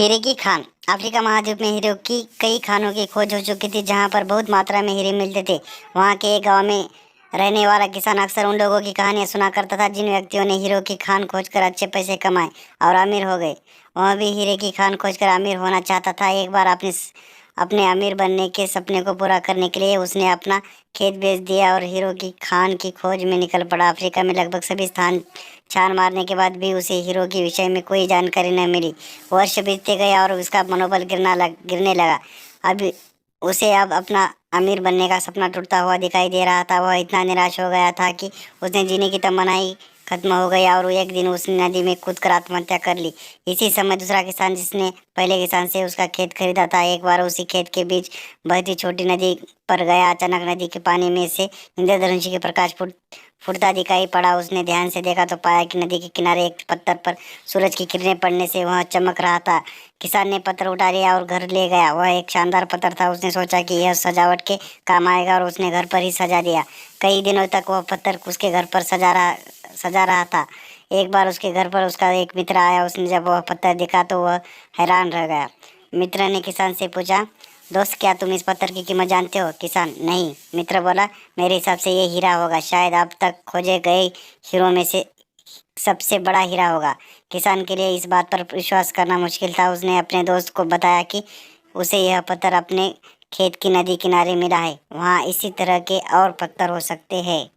हीरे की खान। अफ्रीका महाद्वीप में हीरे की कई खानों की खोज हो चुकी थी, जहां पर बहुत मात्रा में हीरे मिलते थे। वहां के एक गांव में रहने वाला किसान अक्सर उन लोगों की कहानियां सुना करता था जिन व्यक्तियों ने हीरो की खान खोजकर अच्छे पैसे कमाए और अमीर हो गए। वह भी हीरे की खान खोजकर अमीर होना चाहता था। एक बार अपने अमीर बनने के सपने को पूरा करने के लिए उसने अपना खेत बेच दिया और हीरो की खान की खोज में निकल पड़ा। अफ्रीका में लगभग सभी स्थान छान मारने के बाद भी उसे हीरो के विषय में कोई जानकारी न मिली। वर्ष बीतते गए और उसका मनोबल गिरने लगा। अब उसे अपना अमीर बनने का सपना टूटता हुआ दिखाई दे रहा था। वह इतना निराश हो गया था कि उसने जीने की तमन्ना ही खत्म हो गई और एक दिन उसने नदी में कूदकर आत्महत्या कर ली। इसी समय दूसरा किसान, जिसने पहले किसान से उसका खेत खरीदा था, एक बार उसी खेत के बीच बहती छोटी नदी पर गया। अचानक नदी के पानी में से इंद्रधनुष के प्रकाश फुटता दिखाई पड़ा। उसने ध्यान से देखा तो पाया कि नदी के किनारे एक पत्थर पर सूरज की किरणें पड़ने से वह चमक रहा था। किसान ने पत्थर उठा लिया और घर ले गया। वह एक शानदार पत्थर था। उसने सोचा कि यह सजावट के काम आएगा और उसने घर पर ही सजा दिया। कई दिनों तक वह पत्थर उसके घर पर सजा रहा था। एक बार उसके घर पर उसका एक मित्र आया। उसने जब वह पत्थर देखा तो वह हैरान रह गया। मित्र ने किसान से पूछा, दोस्त, क्या तुम इस पत्थर की कीमत जानते हो? किसान, नहीं। मित्र बोला, मेरे हिसाब से ये हीरा होगा, शायद अब तक खोजे गए हीरो में से सबसे बड़ा हीरा होगा। किसान के लिए इस बात पर विश्वास करना मुश्किल था। उसने अपने दोस्त को बताया कि उसे यह पत्थर अपने खेत की नदी किनारे मिला है। वहाँ इसी तरह के और पत्थर हो सकते हैं।